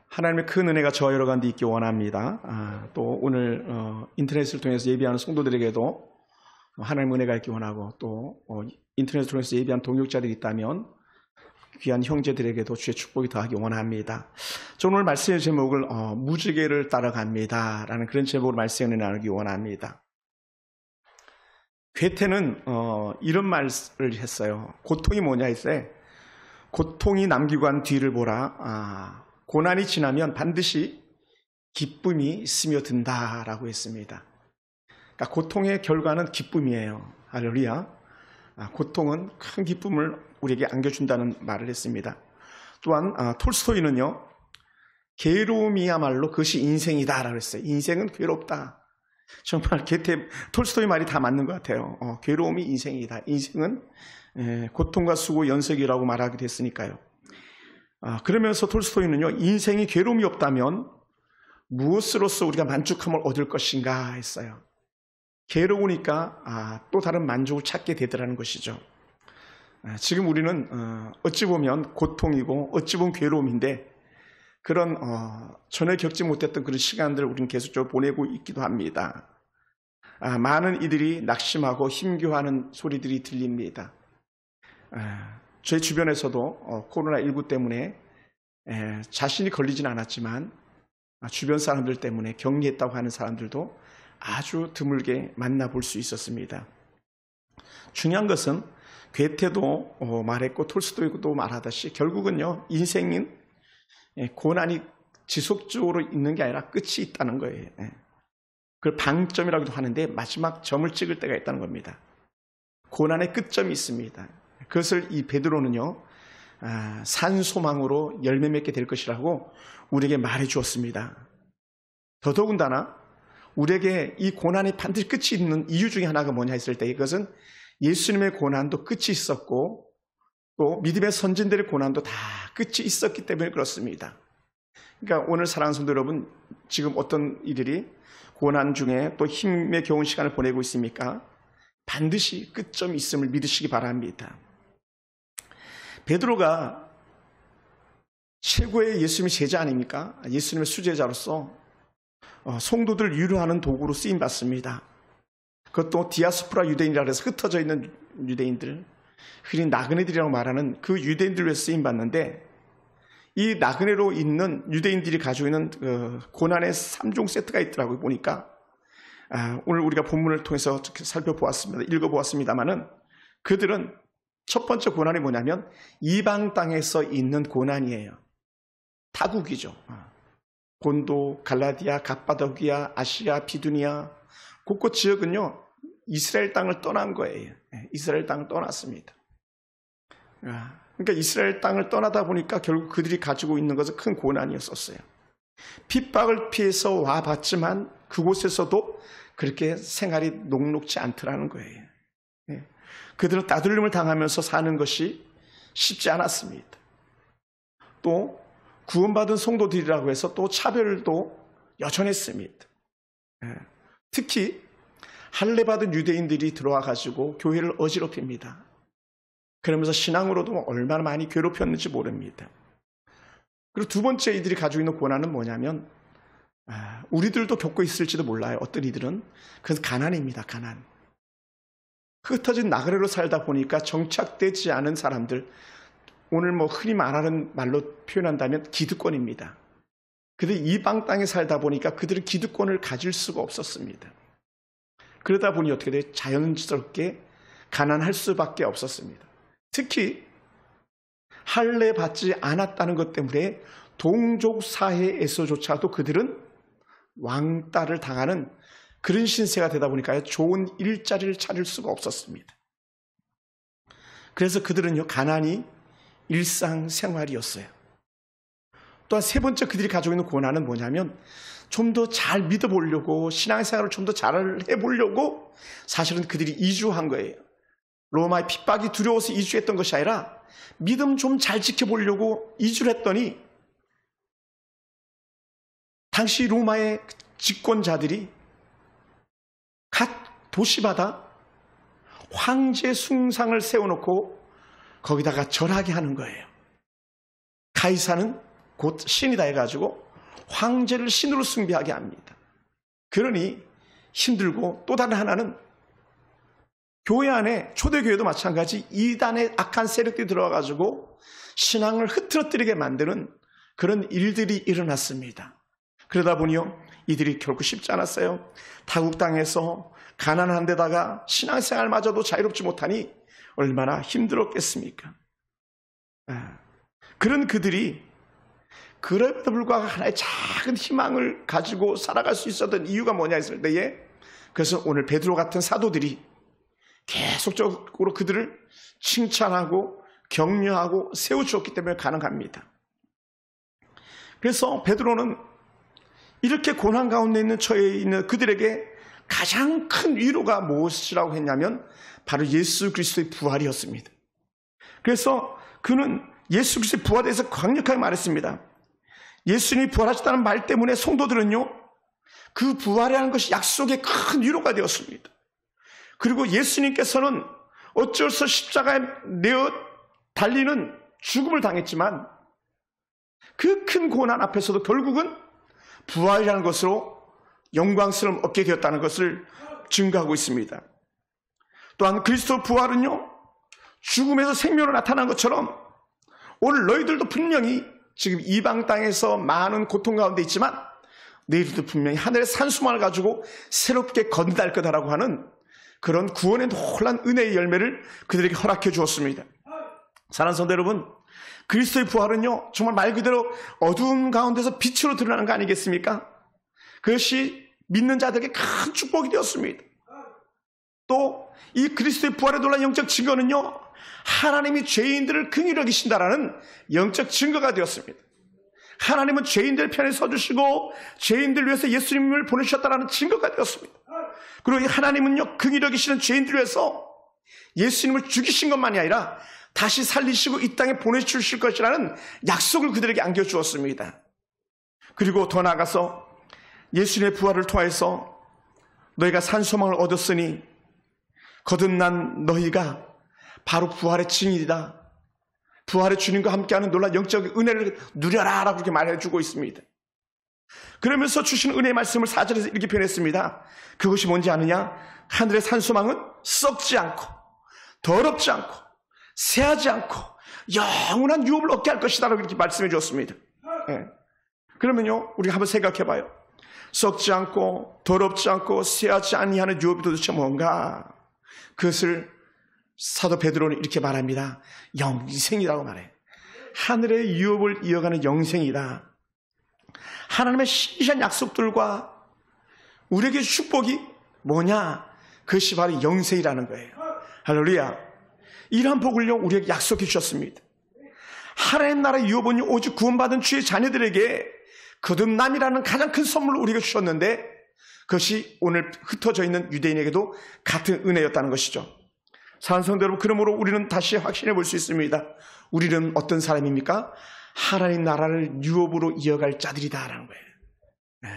하나님의 큰 은혜가 저와 여러 가운데 있기 원합니다. 또 오늘 인터넷을 통해서 예배하는 성도들에게도 하나님의 은혜가 있기 원하고, 또 인터넷을 통해서 예배한 동역자들이 있다면 귀한 형제들에게도 주의 축복이 더하기 원합니다. 저는 오늘 말씀의 제목을 무지개를 따라갑니다 라는 그런 제목으로 말씀을 나누기 원합니다. 괴테는 이런 말을 했어요. 고통이 뭐냐 했어요. 고통이 남기고 간 뒤를 보라. 고난이 지나면 반드시 기쁨이 스며든다라고 했습니다. 그러니까 고통의 결과는 기쁨이에요. 할렐루야. 고통은 큰 기쁨을 우리에게 안겨준다는 말을 했습니다. 또한 톨스토이는요, 괴로움이야말로 그것이 인생이다라고 했어요. 인생은 괴롭다. 정말 톨스토이 말이 다 맞는 것 같아요. 괴로움이 인생이다. 인생은 고통과 수고 연속이라고 말하기도 했으니까요. 그러면서 톨스토이는요, 인생이 괴로움이 없다면 무엇으로서 우리가 만족함을 얻을 것인가 했어요. 괴로우니까 또 다른 만족을 찾게 되더라는 것이죠. 지금 우리는 어찌 보면 고통이고 어찌 보면 괴로움인데, 그런 전에 겪지 못했던 그런 시간들을 우리는 계속적으로 보내고 있기도 합니다. 많은 이들이 낙심하고 힘겨워하는 소리들이 들립니다. 제 주변에서도 코로나19 때문에 자신이 걸리진 않았지만 주변 사람들 때문에 격리했다고 하는 사람들도 아주 드물게 만나볼 수 있었습니다. 중요한 것은 괴테도 말했고 톨스토이도 말하듯이 결국은요, 인생은 고난이 지속적으로 있는 게 아니라 끝이 있다는 거예요. 그걸 방점이라고도 하는데 마지막 점을 찍을 때가 있다는 겁니다. 고난의 끝점이 있습니다. 그것을 이 베드로는요, 산소망으로 열매 맺게 될 것이라고 우리에게 말해 주었습니다. 더더군다나 우리에게 이 고난이 반드시 끝이 있는 이유 중에 하나가 뭐냐 했을 때, 이것은 예수님의 고난도 끝이 있었고 또 믿음의 선진들의 고난도 다 끝이 있었기 때문에 그렇습니다. 그러니까 오늘 사랑하는 성도 여러분, 지금 어떤 이들이 고난 중에 또 힘에 겨운 시간을 보내고 있습니까? 반드시 끝점이 있음을 믿으시기 바랍니다. 베드로가 최고의 예수님의 제자 아닙니까? 예수님의 수제자로서 성도들을 위로하는 도구로 쓰임받습니다. 그것도 디아스포라 유대인이라고 해서 흩어져 있는 유대인들, 흔히 나그네들이라고 말하는 그 유대인들 위해 쓰임받는데, 이 나그네로 있는 유대인들이 가지고 있는 고난의 3종 세트가 있더라고요. 보니까 오늘 우리가 본문을 통해서 살펴보았습니다. 읽어보았습니다마는 그들은 첫 번째 고난이 뭐냐면 이방 땅에서 있는 고난이에요. 타국이죠. 본도, 갈라디아, 갑바도기아, 아시아, 비두니아 곳곳 지역은요, 이스라엘 땅을 떠난 거예요. 이스라엘 땅을 떠났습니다. 그러니까 이스라엘 땅을 떠나다 보니까 결국 그들이 가지고 있는 것은 큰 고난이었었어요. 핍박을 피해서 와봤지만 그곳에서도 그렇게 생활이 녹록지 않더라는 거예요. 그들은 따돌림을 당하면서 사는 것이 쉽지 않았습니다. 또 구원받은 성도들이라고 해서 또 차별도 여전했습니다. 특히 할례받은 유대인들이 들어와 가지고 교회를 어지럽힙니다. 그러면서 신앙으로도 얼마나 많이 괴롭혔는지 모릅니다. 그리고 두 번째 이들이 가지고 있는 고난은 뭐냐면, 우리들도 겪고 있을지도 몰라요. 어떤 이들은. 그건 가난입니다. 가난. 흩어진 나그네로 살다 보니까 정착되지 않은 사람들, 오늘 흔히 말하는 말로 표현한다면 기득권입니다. 그들이 이방 땅에 살다 보니까 그들은 기득권을 가질 수가 없었습니다. 그러다 보니 어떻게 돼요? 자연스럽게 가난할 수밖에 없었습니다. 특히 할례 받지 않았다는 것 때문에 동족 사회에서조차도 그들은 왕따를 당하는 그런 신세가 되다 보니까 좋은 일자리를 찾을 수가 없었습니다. 그래서 그들은요, 가난이 일상생활이었어요. 또한 세 번째 그들이 가지고 있는 고난은 뭐냐면, 좀 더 잘 믿어보려고, 신앙생활을 좀 더 잘 해보려고 사실은 그들이 이주한 거예요. 로마의 핍박이 두려워서 이주했던 것이 아니라 믿음 좀 잘 지켜보려고 이주를 했더니, 당시 로마의 집권자들이 각 도시마다 황제 숭상을 세워놓고 거기다가 절하게 하는 거예요. 가이사는 곧 신이다 해가지고 황제를 신으로 숭배하게 합니다. 그러니 힘들고, 또 다른 하나는 교회 안에, 초대교회도 마찬가지 이단의 악한 세력들이 들어와가지고 신앙을 흐트러뜨리게 만드는 그런 일들이 일어났습니다. 그러다 보니요, 이들이 결국 쉽지 않았어요. 타국 땅에서 가난한 데다가 신앙생활마저도 자유롭지 못하니 얼마나 힘들었겠습니까? 그런 그들이 그럼에도 불구하고 하나의 작은 희망을 가지고 살아갈 수 있었던 이유가 뭐냐 했을 때에, 그래서 오늘 베드로 같은 사도들이 계속적으로 그들을 칭찬하고 격려하고 세워주었기 때문에 가능합니다. 그래서 베드로는 이렇게 고난 가운데 있는 처해 있는 그들에게 가장 큰 위로가 무엇이라고 했냐면 바로 예수 그리스도의 부활이었습니다. 그래서 그는 예수 그리스도의 부활에 대해서 강력하게 말했습니다. 예수님이 부활하셨다는 말 때문에 성도들은요, 그 부활이라는 것이 약속의 큰 위로가 되었습니다. 그리고 예수님께서는 어쩔 수 없이 십자가에 내어 달리는 죽음을 당했지만 그 큰 고난 앞에서도 결국은 부활이라는 것으로 영광스러움 얻게 되었다는 것을 증거하고 있습니다. 또한 그리스도 부활은요, 죽음에서 생명으로 나타난 것처럼 오늘 너희들도 분명히 지금 이방 땅에서 많은 고통 가운데 있지만 너희들도 분명히 하늘의 산수만을 가지고 새롭게 건달 거다라고 하는 그런 구원의 놀란 은혜의 열매를 그들에게 허락해 주었습니다. 사랑하는 성도 여러분, 그리스도의 부활은요, 정말 말 그대로 어두운 가운데서 빛으로 드러나는 거 아니겠습니까? 그것이 믿는 자들에게 큰 축복이 되었습니다. 또 이 그리스도의 부활의 놀라운 영적 증거는요, 하나님이 죄인들을 긍휼히 여기신다라는 영적 증거가 되었습니다. 하나님은 죄인들 편에 서주시고 죄인들 위해서 예수님을 보내주셨다라는 증거가 되었습니다. 그리고 하나님은요, 긍휼히 여기시는 죄인들 위해서 예수님을 죽이신 것만이 아니라 다시 살리시고 이 땅에 보내주실 것이라는 약속을 그들에게 안겨주었습니다. 그리고 더 나아가서 예수님의 부활을 통해서 너희가 산소망을 얻었으니 거듭난 너희가 바로 부활의 증인이다. 부활의 주님과 함께하는 놀라운 영적 은혜를 누려라 라고 그렇게 말해주고 있습니다. 그러면서 주신 은혜의 말씀을 4절에서 이렇게 표현했습니다. 그것이 뭔지 아느냐? 하늘의 산소망은 썩지 않고 더럽지 않고 새하지 않고 영원한 유업을 얻게 할 것이다 라고 이렇게 말씀해 주었습니다. 네. 그러면요, 우리가 한번 생각해 봐요. 썩지 않고 더럽지 않고 새하지 아니하는 유업이 도대체 뭔가? 그것을 사도 베드로는 이렇게 말합니다. 영생이라고 말해요. 하늘의 유업을 이어가는 영생이다. 하나님의 신실한 약속들과 우리에게 축복이 뭐냐? 그것이 바로 영생이라는 거예요. 할렐루야. 이러한 복을요, 우리에게 약속해 주셨습니다. 하나님 나라의 유업은요, 오직 구원받은 주의 자녀들에게 거듭남이라는 가장 큰 선물을 우리에게 주셨는데 그것이 오늘 흩어져 있는 유대인에게도 같은 은혜였다는 것이죠. 사랑하는 성도 여러분, 그러므로 우리는 다시 확신해 볼 수 있습니다. 우리는 어떤 사람입니까? 하나님 나라를 유업으로 이어갈 자들이다라는 거예요. 네.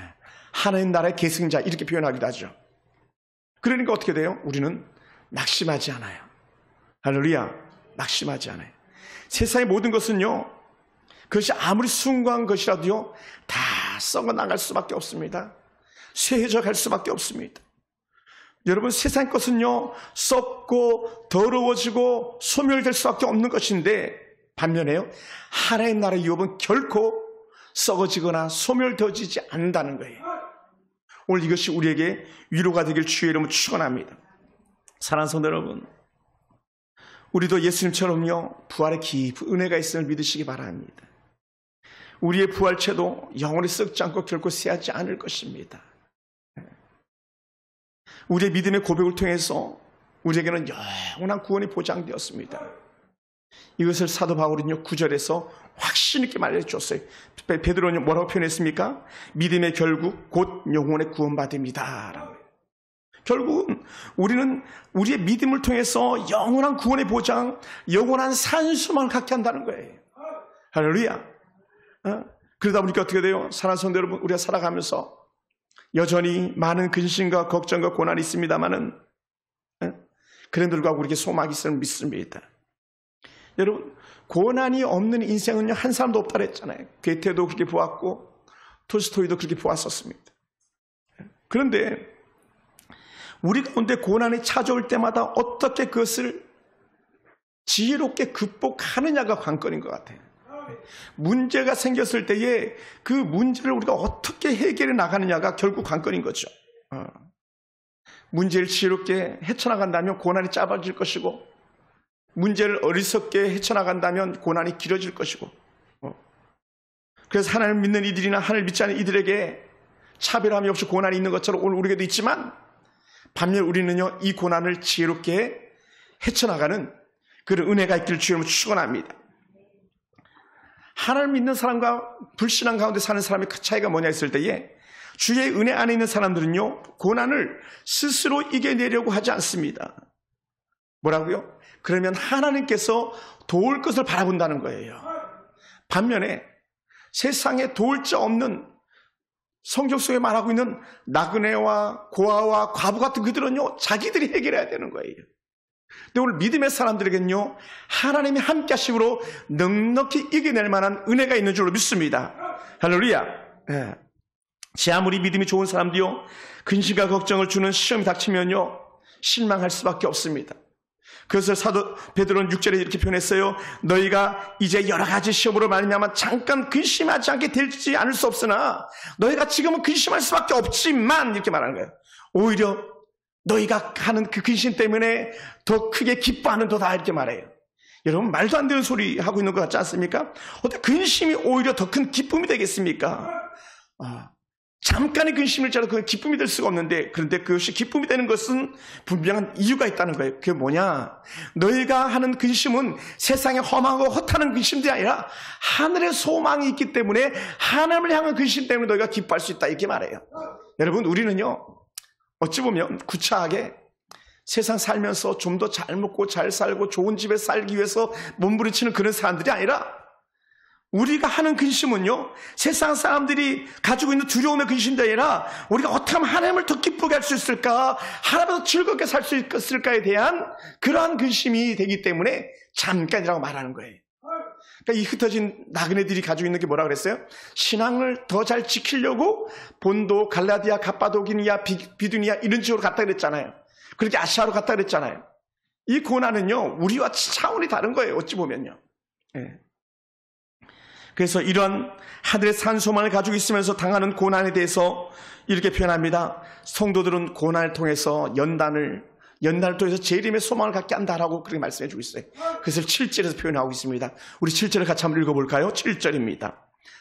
하나님 나라의 계승자 이렇게 표현하기도 하죠. 그러니까 어떻게 돼요? 우리는 낙심하지 않아요. 할렐루야. 낙심하지 않아요. 세상의 모든 것은요, 그것이 아무리 숭고한 것이라도요, 다 썩어 나갈 수밖에 없습니다. 쇠해져 갈 수밖에 없습니다. 여러분, 세상 것은요, 썩고 더러워지고 소멸될 수밖에 없는 것인데 반면에요, 하나님 나라의 유업은 결코 썩어지거나 소멸되어지지 않는다는 거예요. 오늘 이것이 우리에게 위로가 되길 주의 이름으로 축원합니다. 사랑하는 성도 여러분, 우리도 예수님처럼요, 부활의 깊은 은혜가 있음을 믿으시기 바랍니다. 우리의 부활체도 영원히 썩지 않고 결코 새하지 않을 것입니다. 우리의 믿음의 고백을 통해서 우리에게는 영원한 구원이 보장되었습니다. 이것을 사도 바울은요, 9절에서 확신 있게 말해주었어요. 베드로는 뭐라고 표현했습니까? 믿음의 결국 곧 영혼의 구원받음이다. 결국은 우리는 우리의 믿음을 통해서 영원한 구원의 보장, 영원한 산수만을 갖게 한다는 거예요. 할렐루야. 그러다 보니까 어떻게 돼요? 사랑하는 성도 여러분, 우리가 살아가면서 여전히 많은 근심과 걱정과 고난이 있습니다만은 그런 불구하고 우리에게 소망이 있음을 믿습니다. 여러분, 고난이 없는 인생은요, 한 사람도 없다 그랬잖아요. 괴테도 그렇게 보았고, 톨스토이도 그렇게 보았었습니다. 그런데 우리 가운데 고난이 찾아올 때마다 어떻게 그것을 지혜롭게 극복하느냐가 관건인 것 같아요. 문제가 생겼을 때에 그 문제를 우리가 어떻게 해결해 나가느냐가 결국 관건인 거죠. 문제를 지혜롭게 헤쳐나간다면 고난이 짧아질 것이고, 문제를 어리석게 헤쳐나간다면 고난이 길어질 것이고, 그래서 하나님을 믿는 이들이나 하나님을 믿지 않는 이들에게 차별함이 없이 고난이 있는 것처럼 오늘 우리에게도 있지만, 반면 우리는요, 이 고난을 지혜롭게 헤쳐나가는 그런 은혜가 있기를 주님으로 축원합니다. 하나님을 믿는 사람과 불신앙 가운데 사는 사람의 그 차이가 뭐냐 했을 때에, 주의 은혜 안에 있는 사람들은요, 고난을 스스로 이겨내려고 하지 않습니다. 뭐라고요? 그러면 하나님께서 도울 것을 바라본다는 거예요. 반면에 세상에 도울 자 없는, 성경 속에 말하고 있는 나그네와 고아와 과부 같은 그들은요, 자기들이 해결해야 되는 거예요. 근데 오늘 믿음의 사람들에게는요, 하나님이 함께 하심으로 넉넉히 이겨낼 만한 은혜가 있는 줄로 믿습니다. 할렐루야. 예. 제 아무리 믿음이 좋은 사람도요, 근심과 걱정을 주는 시험이 닥치면요, 실망할 수밖에 없습니다. 그것을 사도 베드로는 6절에 이렇게 표현했어요. 너희가 이제 여러 가지 시험으로 말미암아 잠깐 근심하지 않게 되지 않을 수 없으나, 너희가 지금은 근심할 수밖에 없지만, 이렇게 말하는 거예요. 오히려 너희가 하는 그 근심 때문에 더 크게 기뻐하는 도다, 이렇게 말해요. 여러분, 말도 안 되는 소리 하고 있는 것 같지 않습니까? 어떻게 근심이 오히려 더 큰 기쁨이 되겠습니까? 잠깐의 근심일지라도 그건 기쁨이 될 수가 없는데, 그런데 그것이 기쁨이 되는 것은 분명한 이유가 있다는 거예요. 그게 뭐냐? 너희가 하는 근심은 세상에 험하고 허탄한 근심들이 아니라 하늘의 소망이 있기 때문에, 하나님을 향한 근심 때문에 너희가 기뻐할 수 있다, 이렇게 말해요. 여러분, 우리는요, 어찌 보면 구차하게 세상 살면서 좀 더 잘 먹고 잘 살고 좋은 집에 살기 위해서 몸부림치는 그런 사람들이 아니라, 우리가 하는 근심은요, 세상 사람들이 가지고 있는 두려움의 근심이 아니라, 우리가 어떻게 하면 하나님을 더 기쁘게 할 수 있을까, 하나님을 더 즐겁게 살 수 있을까에 대한 그러한 근심이 되기 때문에 잠깐이라고 말하는 거예요. 그러니까 이 흩어진 나그네들이 가지고 있는 게 뭐라 그랬어요? 신앙을 더 잘 지키려고 본도, 갈라디아, 갑바도기니아, 비두니아 이런 지역으로 갔다 그랬잖아요. 그렇게 아시아로 갔다 그랬잖아요. 이 고난은요, 우리와 차원이 다른 거예요, 어찌 보면요. 네. 그래서 이러한 하늘의 산 소망을 가지고 있으면서 당하는 고난에 대해서 이렇게 표현합니다. 성도들은 고난을 통해서 연단을 통해서 재림의 소망을 갖게 한다라고 그렇게 말씀해 주고 있어요. 그것을 7절에서 표현하고 있습니다. 우리 7절을 같이 한번 읽어볼까요? 7절입니다.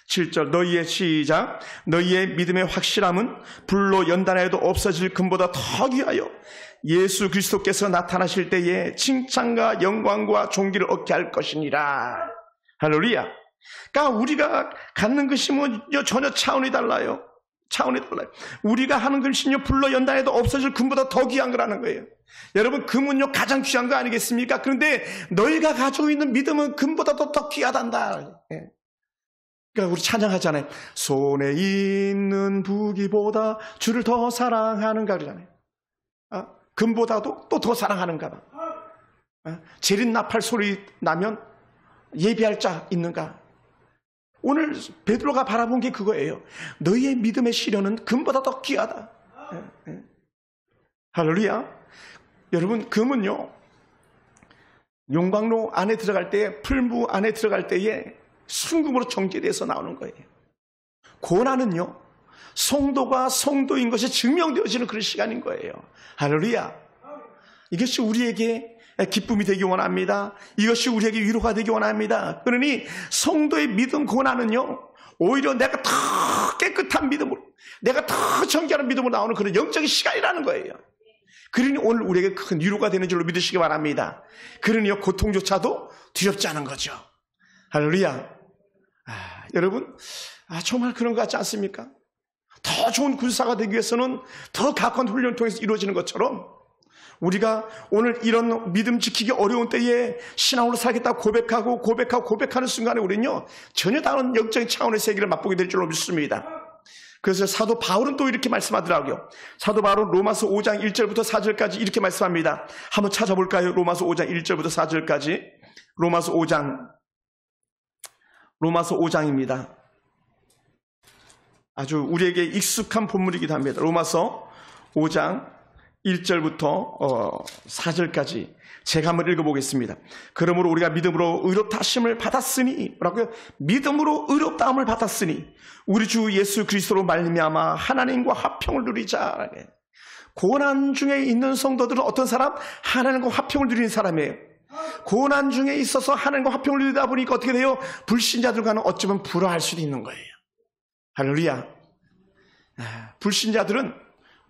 7절, 너희의 시작. 너희의 믿음의 확실함은 불로 연단해도 없어질 금보다 더 귀하여 예수 그리스도께서 나타나실 때에 칭찬과 영광과 존귀를 얻게 할 것이니라. 할렐루야. 그러니까 우리가 갖는 근심은요, 전혀 차원이 달라요. 차원이 달라요. 우리가 하는 근심은요, 불로 연단해도 없어질 금보다 더 귀한 거라는 거예요. 여러분, 금은요, 가장 귀한 거 아니겠습니까? 그런데 너희가 가지고 있는 믿음은 금보다 더 귀하단다. 예. 그러니까 우리 찬양하잖아요. 손에 있는 부귀보다 주를 더 사랑하는가 그러잖아요. 금보다도 또 더 사랑하는가 봐. 재림 나팔 소리 나면 예비할 자 있는가? 오늘 베드로가 바라본 게 그거예요. 너희의 믿음의 시련은 금보다 더 귀하다. 할렐루야. 여러분, 금은요, 용광로 안에 들어갈 때, 풀무 안에 들어갈 때에 순금으로 정제돼서 나오는 거예요. 고난은요, 성도가 성도인 것이 증명되어지는 그런 시간인 거예요. 할렐루야. 이것이 우리에게 기쁨이 되기 원합니다. 이것이 우리에게 위로가 되기 원합니다. 그러니 성도의 믿음 고난은요, 오히려 내가 더 깨끗한 믿음으로, 내가 더 정결한 믿음으로 나오는 그런 영적인 시간이라는 거예요. 그러니 오늘 우리에게 큰 위로가 되는 줄로 믿으시기 바랍니다. 그러니요, 고통조차도 두렵지 않은 거죠. 할렐루야. 여러분, 정말 그런 것 같지 않습니까? 더 좋은 군사가 되기 위해서는 더 각한 훈련을 통해서 이루어지는 것처럼, 우리가 오늘 이런 믿음 지키기 어려운 때에 신앙으로 살겠다고 고백하는 순간에 우리는요, 전혀 다른 영적인 차원의 세계를 맛보게 될 줄로 믿습니다. 그래서 사도 바울은 또 이렇게 말씀하더라고요. 사도 바울은 로마서 5장 1절부터 4절까지 이렇게 말씀합니다. 한번 찾아볼까요? 로마서 5장 1절부터 4절까지. 로마서 5장입니다. 아주 우리에게 익숙한 본문이기도 합니다. 로마서 5장 1절부터 4절까지 제가 한번 읽어보겠습니다. 그러므로 우리가 믿음으로 의롭다함을 받았으니, 뭐라고요? 믿음으로 의롭다함을 받았으니 우리 주 예수 그리스도로 말미암아 하나님과 화평을 누리자. 고난 중에 있는 성도들은 어떤 사람? 하나님과 화평을 누리는 사람이에요. 고난 중에 있어서 하나님과 화평을 누리다 보니까 어떻게 돼요? 불신자들과는 어쩌면 불화할 수도 있는 거예요. 할렐루야. 불신자들은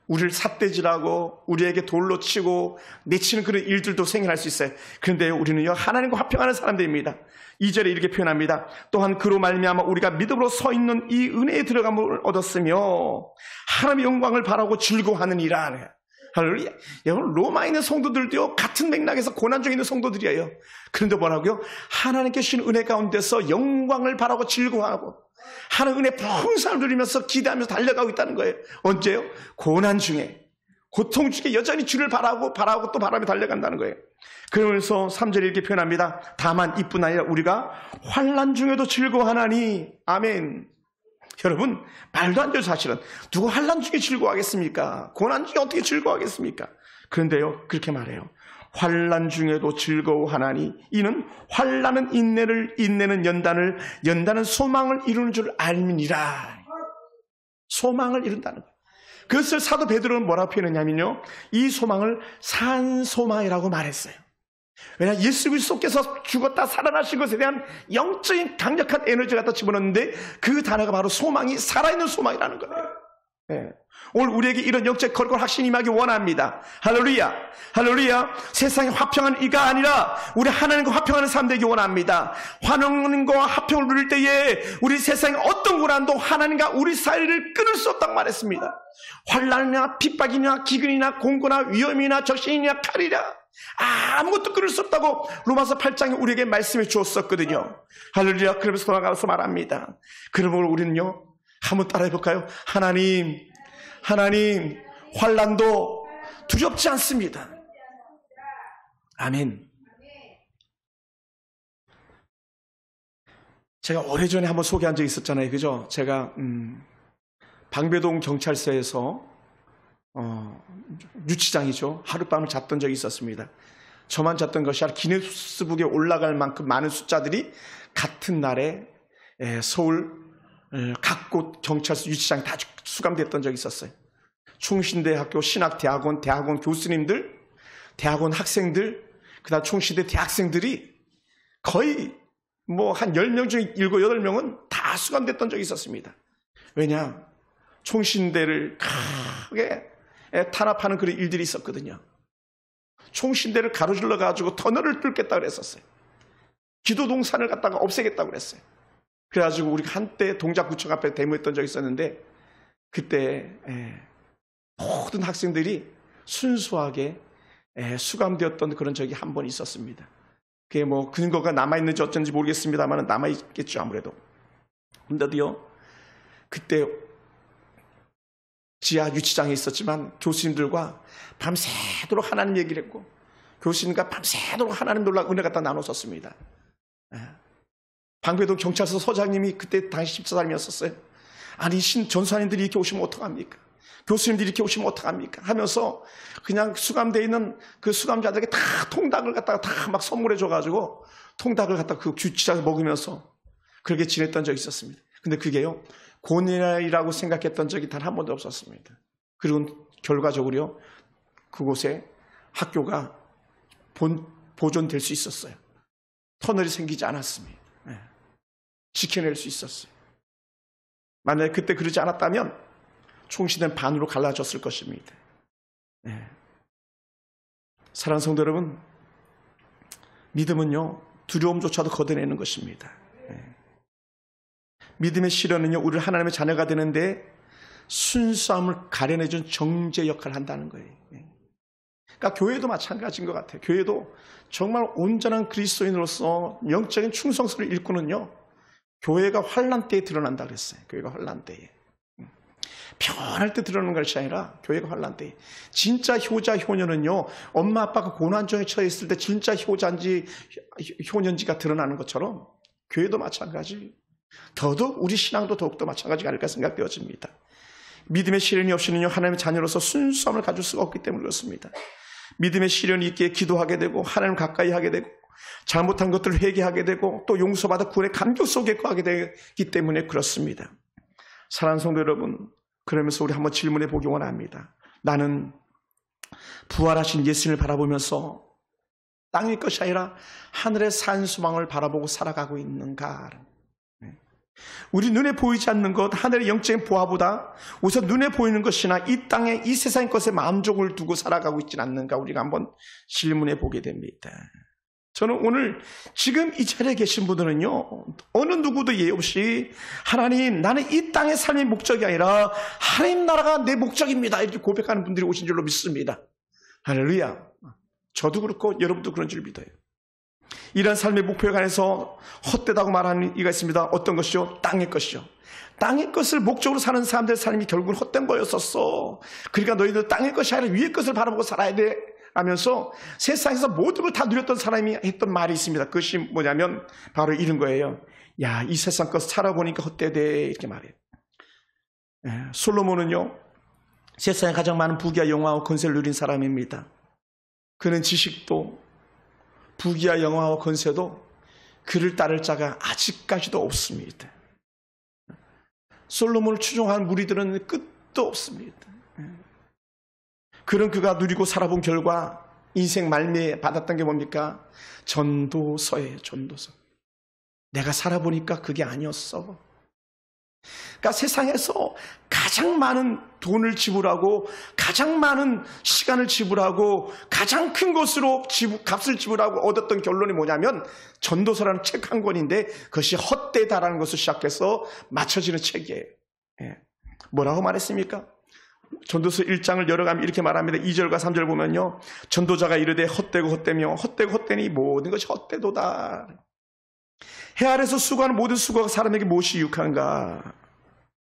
우리를 삿대질하고 우리에게 돌로 치고 내치는 그런 일들도 생겨날 수 있어요. 그런데 우리는요, 하나님과 화평하는 사람들입니다. 2절에 이렇게 표현합니다. 또한 그로 말미암아 우리가 믿음으로 서 있는 이 은혜에 들어감을 얻었으며 하나님의 영광을 바라고 즐거워하느니라. 할렐루야. 로마에 있는 성도들도요, 같은 맥락에서 고난 중에 있는 성도들이에요. 그런데 뭐라고요? 하나님께 주신 은혜 가운데서 영광을 바라고 즐거워하고 하나님 은혜 풍성을 누리면서 기대하면서 달려가고 있다는 거예요. 언제요? 고난 중에, 고통 중에 여전히 주를 바라고 또 바라며 달려간다는 거예요. 그러면서 3절에 이렇게 표현합니다. 다만 이뿐 아니라 우리가 환난 중에도 즐거워하나니. 아멘. 여러분, 말도 안 되는 사실은 누가 환난 중에 즐거워하겠습니까? 고난 중에 어떻게 즐거워하겠습니까? 그런데요, 그렇게 말해요. 환난 중에도 즐거워하나니 이는 환난은 인내를, 인내는 연단을, 연단은 소망을 이루는 줄 알미니라. 소망을 이룬다는 거예요. 그것을 사도 베드로는 뭐라고 표현했냐면요, 이 소망을 산소망이라고 말했어요. 왜냐, 예수 그리스도께서 죽었다 살아나신 것에 대한 영적인 강력한 에너지를 갖다 집어넣는데 그 단어가 바로 소망이, 살아있는 소망이라는 거예요. 네. 오늘 우리에게 이런 영적 거룩한 확신이 임하기 원합니다. 할렐루야. 할렐루야. 세상에 화평한 이가 아니라 우리 하나님과 화평하는 사람 되기 원합니다. 하나님과 화평을 누릴 때에 우리 세상에 어떤 고난도 하나님과 우리 사이를 끊을 수 없다고 말했습니다. 환난이나 핍박이나 기근이나 공고나 위험이나 적신이나 칼이나 아무것도 끊을 수 없다고 로마서 8장에 우리에게 말씀해 주었었거든요. 할렐루야. 그러면서 돌아가서 말합니다. 그러므로 우리는요, 한번 따라해 볼까요? 하나님, 환난도 두렵지 않습니다. 아멘. 제가 오래전에 한번 소개한 적이 있었잖아요. 그죠? 제가 방배동 경찰서에서 유치장이죠. 하룻밤을 잤던 적이 있었습니다. 저만 잤던 것이 아니라 기네스북에 올라갈 만큼 많은 숫자들이 같은 날에 서울 각 곳 경찰서 유치장에 다 수감됐던 적이 있었어요. 충신대학교 신학대학원, 대학원 교수님들, 대학원 학생들, 그다음 충신대 대학생들이 거의 한 10명 중에 7, 8명은 다 수감됐던 적이 있었습니다. 왜냐? 충신대를 크게 탄압하는 그런 일들이 있었거든요. 충신대를 가로질러 가지고 터널을 뚫겠다고 그랬었어요. 기도동산을 갖다가 없애겠다고 그랬어요. 그래가지고 우리가 한때 동작구청 앞에 데모했던 적이 있었는데, 그때 모든 학생들이 순수하게 수감되었던 그런 적이 한 번 있었습니다. 그게 근거가 남아있는지 어쩐지 모르겠습니다만 남아있겠죠, 아무래도. 근데도요, 그때 지하 유치장에 있었지만 교수님들과 밤새도록 하나님 얘기를 했고, 교수님과 밤새도록 하나님 놀라 은혜 갖다 나눴었습니다. 방배동 경찰서 서장님이 그때 당시 집사람이었었어요. 아니, 전수환님들이 이렇게 오시면 어떡합니까? 교수님들이 이렇게 오시면 어떡합니까? 하면서 그냥 수감되어 있는 그 수감자들에게 다 통닭을 갖다가 다 막 선물해 줘가지고 통닭을 갖다가 그 유치장에서 먹으면서 그렇게 지냈던 적이 있었습니다. 근데 그게요, 고난이라고 생각했던 적이 단 한 번도 없었습니다. 그리고 결과적으로요, 그곳에 학교가 보존될 수 있었어요. 터널이 생기지 않았습니다. 지켜낼 수 있었어요. 만약에 그때 그러지 않았다면 총신은 반으로 갈라졌을 것입니다. 사랑하는 성도 여러분, 믿음은요, 두려움조차도 걷어내는 것입니다. 믿음의 실현은요, 우리를 하나님의 자녀가 되는데 순수함을 가려내준 정제 역할을 한다는 거예요. 그러니까 교회도 마찬가지인 것 같아요. 교회도 정말 온전한 그리스도인으로서 영적인 충성성을 잃고는요, 교회가 환난 때에 드러난다 그랬어요. 교회가 환난 때에. 편할 때 들어오는 것이 아니라 교회가 환난 때. 진짜 효자, 효녀는요, 엄마 아빠가 고난중에 처해 있을 때 진짜 효자인지 효녀인지가 드러나는 것처럼 교회도 마찬가지. 더더욱 우리 신앙도 더욱더 마찬가지가 아닐까 생각되어집니다. 믿음의 시련이 없이는요, 하나님의 자녀로서 순수함을 가질 수가 없기 때문에 그렇습니다. 믿음의 시련이 있기에 기도하게 되고 하나님을 가까이 하게 되고 잘못한 것들을 회개하게 되고 또 용서받아 구원의 감격 속에 거하게 되기 때문에 그렇습니다. 사랑하는 성도 여러분, 그러면서 우리 한번 질문해 보기 원합니다. 나는 부활하신 예수님을 바라보면서 땅의 것이 아니라 하늘의 산수망을 바라보고 살아가고 있는가? 우리 눈에 보이지 않는 것, 하늘의 영적인 보화보다 우선 눈에 보이는 것이나 이 땅의 이 세상의 것에 만족을 두고 살아가고 있지는 않는가? 우리가 한번 질문해 보게 됩니다. 저는 오늘 지금 이 자리에 계신 분들은요, 어느 누구도 예의 없이 하나님, 나는 이 땅의 삶의 목적이 아니라 하나님 나라가 내 목적입니다, 이렇게 고백하는 분들이 오신 줄로 믿습니다. 할렐루야. 저도 그렇고 여러분도 그런 줄 믿어요. 이런 삶의 목표에 관해서 헛되다고 말하는 이가 있습니다. 어떤 것이요? 땅의 것이요. 땅의 것을 목적으로 사는 사람들의 삶이 결국은 헛된 거였었어. 그러니까 너희들 땅의 것이 아니라 위의 것을 바라보고 살아야 돼 하면서 세상에서 모든 걸 다 누렸던 사람이 했던 말이 있습니다. 그것이 뭐냐면 바로 이런 거예요. 야, 이 세상 것 살아보니까 헛되대, 이렇게 말해요. 솔로몬은요, 세상에 가장 많은 부귀와 영화와 권세를 누린 사람입니다. 그는 지식도 부귀와 영화와 권세도 그를 따를 자가 아직까지도 없습니다. 솔로몬을 추종한 무리들은 끝도 없습니다. 그런 그가 누리고 살아본 결과 인생 말미에 받았던 게 뭡니까? 전도서예요. 전도서. 내가 살아보니까 그게 아니었어. 그러니까 세상에서 가장 많은 돈을 지불하고 가장 많은 시간을 지불하고 가장 큰 것으로 값을 지불하고 얻었던 결론이 뭐냐면 전도서라는 책 한 권인데 그것이 헛되다라는 것을 시작해서 맞춰지는 책이에요. 뭐라고 말했습니까? 전도서 1장을 열어가면 이렇게 말합니다. 2절과 3절 보면요, 전도자가 이르되 헛되고 헛되며 헛되고 헛되니 모든 것이 헛되도다. 해 아래서 수고하는 모든 수고가 사람에게 무엇이 유익한가?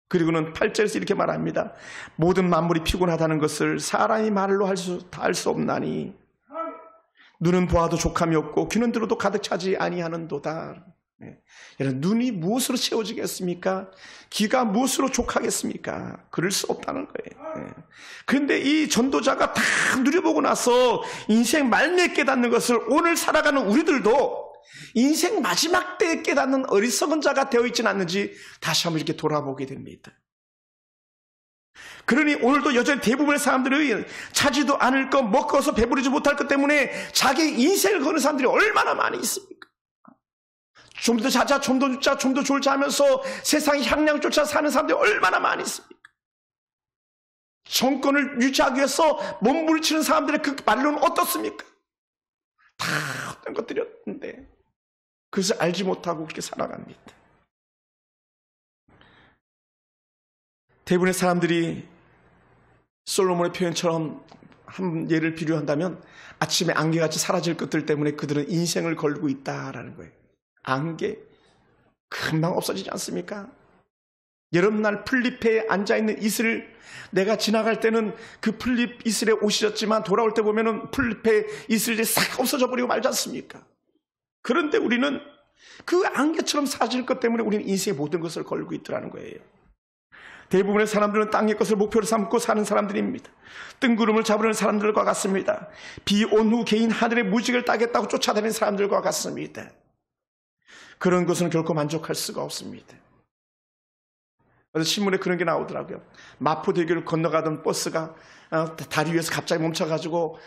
그리고는 8절에서 이렇게 말합니다. 모든 만물이 피곤하다는 것을 사람이 말로 할 수 없나니 눈은 보아도 족함이 없고 귀는 들어도 가득 차지 아니하는도다. 여러분, 눈이 무엇으로 채워지겠습니까? 귀가 무엇으로 족하겠습니까? 그럴 수 없다는 거예요. 그런데 이 전도자가 다 누려보고 나서 인생 말미에 깨닫는 것을 오늘 살아가는 우리들도 인생 마지막 때에 깨닫는 어리석은 자가 되어 있지는 않는지 다시 한번 이렇게 돌아보게 됩니다. 그러니 오늘도 여전히 대부분의 사람들이 차지도 않을 것, 먹어서 배부르지 못할 것 때문에 자기 인생을 거는 사람들이 얼마나 많이 있습니까? 좀 더 자자, 좀 더 눕자, 좀 더 졸자 하면서 세상의 향량 쫓아 사는 사람들이 얼마나 많이 있습니까? 정권을 유지하기 위해서 몸부림치는 사람들의 그 말로는 어떻습니까? 다 어떤 것들이었는데 그것을 알지 못하고 그렇게 살아갑니다. 대부분의 사람들이 솔로몬의 표현처럼 한 예를 비유한다면 아침에 안개같이 사라질 것들 때문에 그들은 인생을 걸고 있다라는 거예요. 안개 금방 없어지지 않습니까? 여름날 풀잎에 앉아있는 이슬, 내가 지나갈 때는 그 풀잎 이슬에 옷이 졌지만 돌아올 때 보면은 풀잎에 이슬이 싹 없어져 버리고 말지 않습니까? 그런데 우리는 그 안개처럼 사라질 것 때문에 우리는 인생의 모든 것을 걸고 있더라는 거예요. 대부분의 사람들은 땅의 것을 목표로 삼고 사는 사람들입니다. 뜬구름을 잡으려는 사람들과 같습니다. 비 온 후 개인 하늘의 무지개를 따겠다고 쫓아다니는 사람들과 같습니다. 그런 것은 결코 만족할 수가 없습니다. 그래서 신문에 그런 게 나오더라고요. 마포대교를 건너가던 버스가 다리 위에서 갑자기 멈춰가지고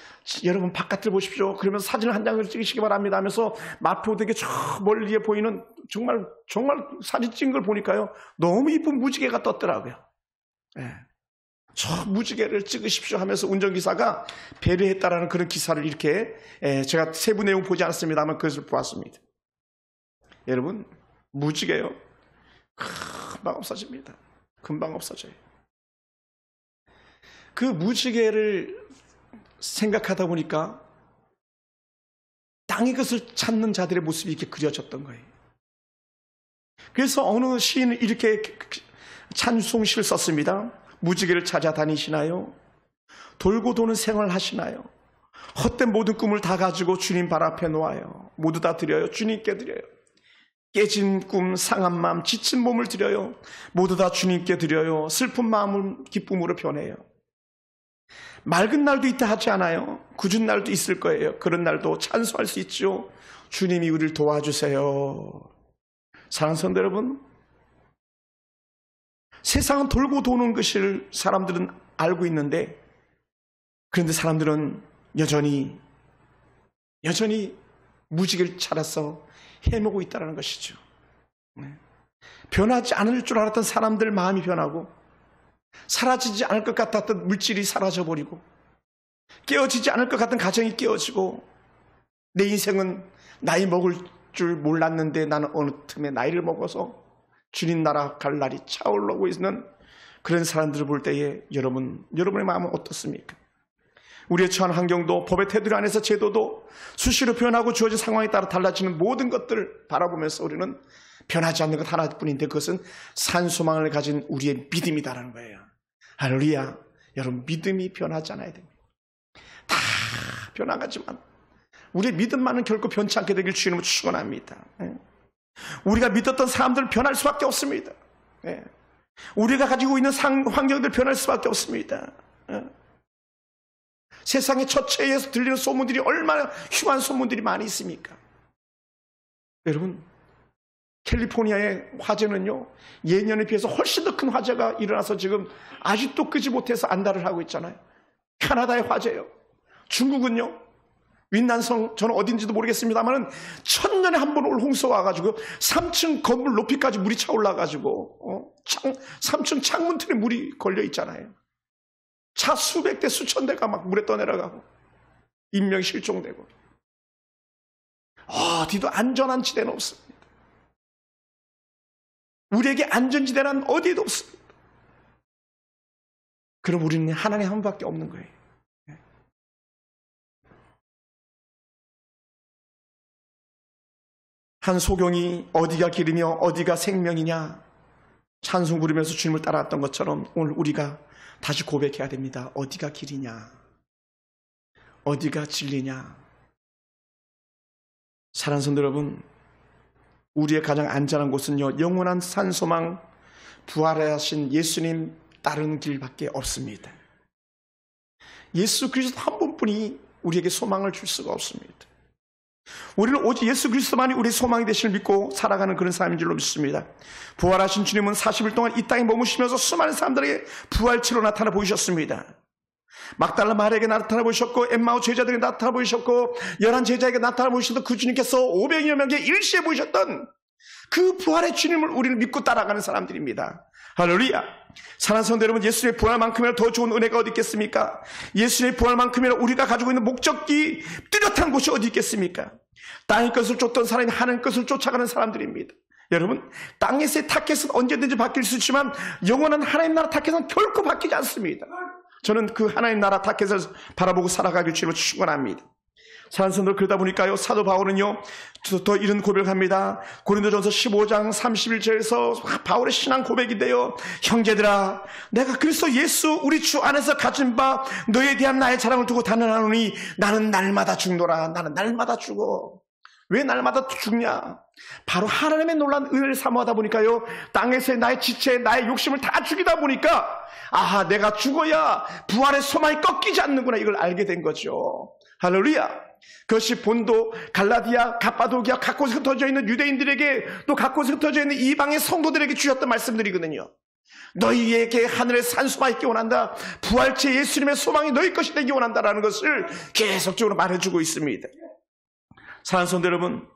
여러분 바깥을 보십시오. 그러면서 사진을 한 장을 찍으시기 바랍니다 하면서 마포대교 저 멀리에 보이는 정말 사진 찍은 걸 보니까요, 너무 이쁜 무지개가 떴더라고요. 저 무지개를 찍으십시오 하면서 운전기사가 배려했다라는 그런 기사를 이렇게, 제가 세부 내용 보지 않았습니다만 그것을 보았습니다. 여러분, 무지개요, 금방 없어집니다. 금방 없어져요. 그 무지개를 생각하다 보니까 땅의 것을 찾는 자들의 모습이 이렇게 그려졌던 거예요. 그래서 어느 시인은 이렇게 찬송시를 썼습니다. 무지개를 찾아다니시나요? 돌고 도는 생활 하시나요? 헛된 모든 꿈을 다 가지고 주님 발 앞에 놓아요. 모두 다 드려요. 주님께 드려요. 깨진 꿈, 상한 마음, 지친 몸을 드려요. 모두 다 주님께 드려요. 슬픈 마음을 기쁨으로 변해요. 맑은 날도 있다 하지 않아요? 굳은 날도 있을 거예요. 그런 날도 찬송할 수 있죠. 주님이 우리를 도와주세요. 사랑하는 성도 여러분, 세상은 돌고 도는 것을 사람들은 알고 있는데, 그런데 사람들은 여전히 무지개를 찾아서 헤매고 있다는 것이죠. 변하지 않을 줄 알았던 사람들 마음이 변하고, 사라지지 않을 것 같았던 물질이 사라져버리고, 깨어지지 않을 것 같은 가정이 깨어지고, 내 인생은 나이 먹을 줄 몰랐는데 나는 어느 틈에 나이를 먹어서 주님 나라 갈 날이 차오르고 있는 그런 사람들을 볼 때에 여러분의 마음은 어떻습니까? 우리의 처한 환경도, 법의 테두리 안에서 제도도 수시로 변하고 주어진 상황에 따라 달라지는 모든 것들을 바라보면서 우리는 변하지 않는 것 하나뿐인데, 그것은 산소망을 가진 우리의 믿음이다라는 거예요. 할렐루야. 여러분, 믿음이 변하지 않아야 됩니다. 다 변화가지만 우리의 믿음만은 결코 변치 않게 되길 주님은 축원합니다. 우리가 믿었던 사람들은 변할 수밖에 없습니다. 우리가 가지고 있는 환경들 변할 수밖에 없습니다. 세상의 처체에서 들리는 소문들이 얼마나 흉한 소문들이 많이 있습니까? 여러분, 캘리포니아의 화재는요, 예년에 비해서 훨씬 더 큰 화재가 일어나서 지금 아직도 끄지 못해서 안달을 하고 있잖아요. 캐나다의 화재요. 중국은요, 윈난성, 저는 어딘지도 모르겠습니다만 1000년에 한 번 올 홍수가 와가지고 3층 건물 높이까지 물이 차올라가지고 3층 창문 틀에 물이 걸려 있잖아요. 차 수백 대 수천 대가 막 물에 떠내려가고 인명이 실종되고, 어디도 안전한 지대는 없습니다. 우리에게 안전지대는 어디에도 없습니다. 그럼 우리는 하나님 한 분밖에 없는 거예요. 한 소경이 어디가 길이며 어디가 생명이냐 찬송 부르면서 주님을 따라왔던 것처럼 오늘 우리가 다시 고백해야 됩니다. 어디가 길이냐, 어디가 진리냐. 사랑하는 성도 여러분, 우리의 가장 안전한 곳은요, 영원한 산소망 부활하신 예수님 따르는 길밖에 없습니다. 예수 그리스도 한 분뿐이 우리에게 소망을 줄 수가 없습니다. 우리는 오직 예수 그리스도만이 우리의 소망이 되심을 믿고 살아가는 그런 삶인 줄로 믿습니다. 부활하신 주님은 40일 동안 이 땅에 머무시면서 수많은 사람들에게 부활체로 나타나 보이셨습니다. 막달라 마리아에게 나타나 보이셨고, 엠마오 제자들에게 나타나 보이셨고, 11 제자에게 나타나 보이셨던 그 주님께서 500여 명에게 일시에 보이셨던 그 부활의 주님을 우리는 믿고 따라가는 사람들입니다. 할렐루야. 사랑하는 성도 여러분, 예수님의 부활만큼이나 더 좋은 은혜가 어디 있겠습니까? 예수님의 부활만큼이나 우리가 가지고 있는 목적이 뚜렷한 곳이 어디 있겠습니까? 땅의 것을 쫓던 사람이 하나님 것을 쫓아가는 사람들입니다. 여러분, 땅에서의 타켓은 언제든지 바뀔 수 있지만 영원한 하나님 나라 타켓은 결코 바뀌지 않습니다. 저는 그 하나님 나라 타켓을 바라보고 살아가길 주님을 축원합니다. 사랑하는 성도들, 그러다 보니까요, 사도 바울은요 더 이런 고백을 합니다. 고린도전서 15장 31절에서 바울의 신앙 고백인데요, 형제들아, 내가 그리스도 예수 우리 주 안에서 가진 바 너에 대한 나의 자랑을 두고 단언하노니 나는 날마다 죽노라. 나는 날마다 죽어. 왜 날마다 죽냐? 바로 하나님의 놀라운 은혜를 사모하다 보니까요, 땅에서의 나의 지체, 나의 욕심을 다 죽이다 보니까, 아하, 내가 죽어야 부활의 소망이 꺾이지 않는구나, 이걸 알게 된 거죠. 할렐루야. 그것이 본도, 갈라디아, 갑바도기아 각곳에 흩어져 있는 유대인들에게, 또 각곳에 흩어져 있는 이방의 성도들에게 주셨던 말씀들이거든요. 너희에게 하늘의 산소망이 있기 원한다. 부활체 예수님의 소망이 너희 것이 되기 원한다라는 것을 계속적으로 말해주고 있습니다. 사랑하는 성도 여러분,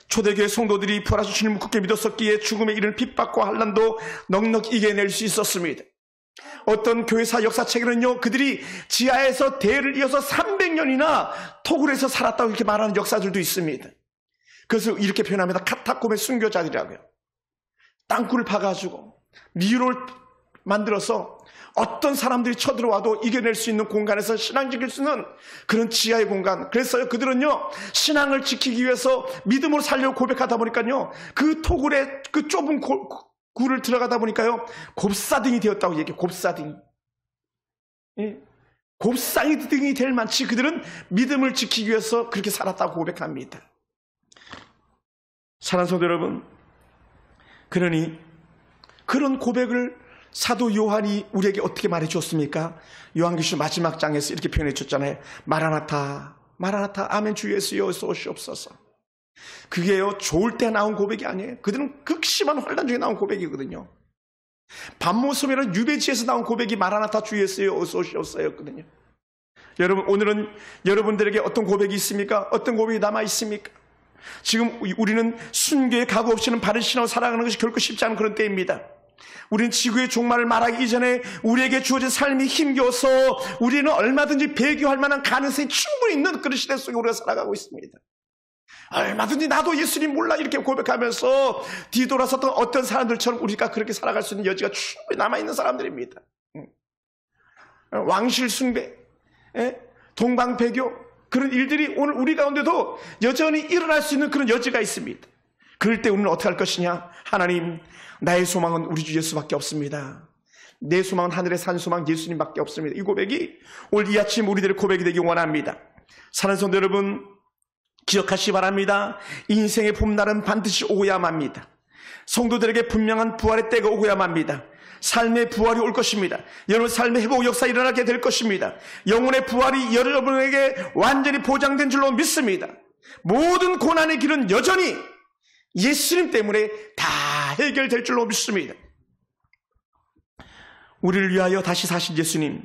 초대교회 성도들이 부활하신 주님을 굳게 믿었었기에 죽음에 이르는 핍박과 환난도 넉넉히 이겨낼 수 있었습니다. 어떤 교회사 역사책에는요, 그들이 지하에서 대를 이어서 300년이나 토굴에서 살았다고 이렇게 말하는 역사들도 있습니다. 그것을 이렇게 표현합니다. 카타콤의 순교자들이라고요. 땅굴을 파가지고 미로를 만들어서 어떤 사람들이 쳐들어와도 이겨낼 수 있는 공간에서 신앙 지킬 수 있는 그런 지하의 공간. 그래서 그들은요, 신앙을 지키기 위해서 믿음으로 살려고 고백하다 보니까요, 그 토굴의 그 좁은 굴을 들어가다 보니까요, 곱사등이 되었다고 얘기해요. 곱사등이. 예. 곱사등이 될 만치 그들은 믿음을 지키기 위해서 그렇게 살았다고 고백합니다. 사랑하는 성도 여러분, 그러니 그런 고백을 사도 요한이 우리에게 어떻게 말해 주었습니까? 요한계시록 마지막 장에서 이렇게 표현해 줬잖아요. 마라나타, 마라나타, 아멘, 주 예수여 어서 오시옵소서. 그게요, 좋을 때 나온 고백이 아니에요. 그들은 극심한 환난 중에 나온 고백이거든요. 밤모섬이라는 유배지에서 나온 고백이 마라나타, 주 예수여 어서 오시옵소서였거든요. 여러분, 오늘은 여러분들에게 어떤 고백이 있습니까? 어떤 고백이 남아 있습니까? 지금 우리는 순교의 각오 없이는 바른 신앙을 살아가는 것이 결코 쉽지 않은 그런 때입니다. 우리는 지구의 종말을 말하기 이전에 우리에게 주어진 삶이 힘겨워서 우리는 얼마든지 배교할 만한 가능성이 충분히 있는 그런 시대 속에 우리가 살아가고 있습니다. 얼마든지 나도 예수님 몰라 이렇게 고백하면서 뒤돌아섰던 어떤 사람들처럼 우리가 그렇게 살아갈 수 있는 여지가 충분히 남아있는 사람들입니다. 왕실 숭배, 동방배교, 그런 일들이 오늘 우리 가운데도 여전히 일어날 수 있는 그런 여지가 있습니다. 그럴 때 우리는 어떻게 할 것이냐? 하나님, 나의 소망은 우리 주 예수밖에 없습니다. 내 소망은 하늘에 산 소망 예수님밖에 없습니다. 이 고백이 오늘 이 아침 우리들의 고백이 되기 원합니다. 사랑하는 성도 여러분, 기억하시기 바랍니다. 인생의 봄날은 반드시 오고야만 합니다. 성도들에게 분명한 부활의 때가 오고야만 합니다. 삶의 부활이 올 것입니다. 여러분 삶의 회복 역사 일어나게 될 것입니다. 영혼의 부활이 여러분에게 완전히 보장된 줄로 믿습니다. 모든 고난의 길은 여전히 예수님 때문에 다 해결될 줄로 믿습니다. 우리를 위하여 다시 사신 예수님,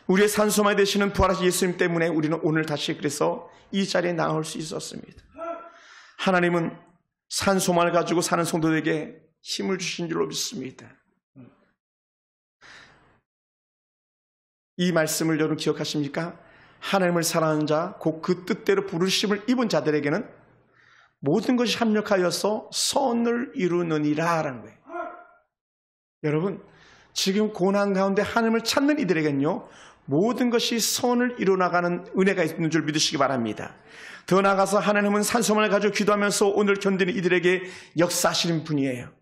우리의 산소만 되시는 부활하신 예수님 때문에 우리는 오늘 다시 그래서 이 자리에 나올 수 있었습니다. 하나님은 산소만을 가지고 사는 성도들에게 힘을 주신 줄로 믿습니다. 이 말씀을 여러분 기억하십니까? 하나님을 사랑하는 자, 곧 그 뜻대로 부르심을 입은 자들에게는 모든 것이 합력하여서 선을 이루느니라 라는 거예요. 여러분, 지금 고난 가운데 하나님을 찾는 이들에게는요, 모든 것이 선을 이루어나가는 은혜가 있는 줄 믿으시기 바랍니다. 더 나아가서 하나님은 산소만을 가지고 기도하면서 오늘 견디는 이들에게 역사하시는 분이에요.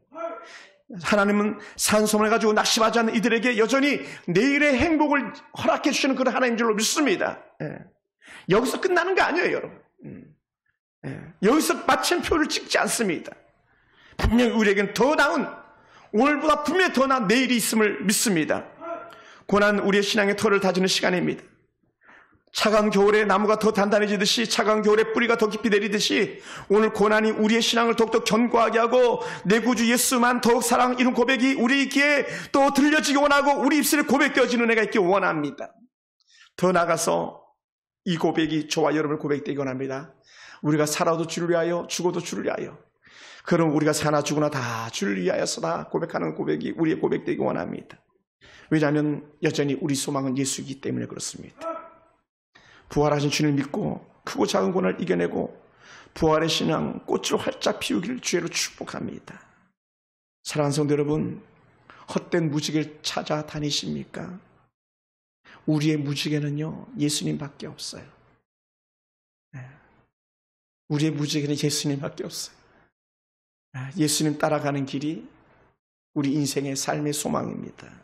하나님은 산소만을 가지고 낙심하지 않는 이들에게 여전히 내일의 행복을 허락해 주시는 그런 하나님인 줄로 믿습니다. 여기서 끝나는 거 아니에요, 여러분. 여기서 마침표를 찍지 않습니다. 분명히 우리에게는 더 나은, 오늘보다 분명히 더 나은 내일이 있음을 믿습니다. 고난 우리의 신앙의 털을 다지는 시간입니다. 차가운 겨울에 나무가 더 단단해지듯이, 차가운 겨울에 뿌리가 더 깊이 내리듯이 오늘 고난이 우리의 신앙을 더욱더 견고하게 하고 내 구주 예수만 더욱 사랑, 이런 고백이 우리 귀에 또 들려지기 원하고 우리 입술에 고백되어지는 은혜가 있기 원합니다. 더 나아가서 이 고백이 저와 여러분을 고백되기 원합니다. 우리가 살아도 주를 위하여, 죽어도 주를 위하여, 그럼 우리가 사나 죽으나 다 주를 위하여서다 고백하는 고백이 우리의 고백되기 원합니다. 왜냐하면 여전히 우리 소망은 예수이기 때문에 그렇습니다. 부활하신 주님을 믿고 크고 작은 고난을 이겨내고 부활의 신앙 꽃을 활짝 피우기를 주의로 축복합니다. 사랑하는 성도 여러분, 헛된 무지개를 찾아 다니십니까? 우리의 무지개는요, 예수님밖에 없어요. 우리의 무지개는 예수님밖에 없어요. 예수님 따라가는 길이 우리 인생의 삶의 소망입니다.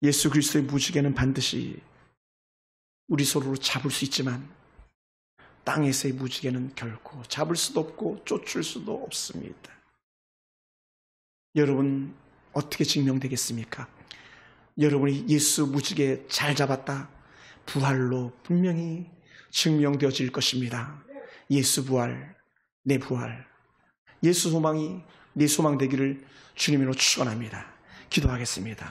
예수 그리스도의 무지개는 반드시 우리 손으로 잡을 수 있지만 땅에서의 무지개는 결코 잡을 수도 없고 쫓을 수도 없습니다. 여러분 어떻게 증명되겠습니까? 여러분이 예수 무지개 잘 잡았다, 부활로 분명히 증명되어질 것입니다. 예수 부활, 내 부활, 예수 소망이 내 소망 되기를 주님으로 축원합니다. 기도하겠습니다.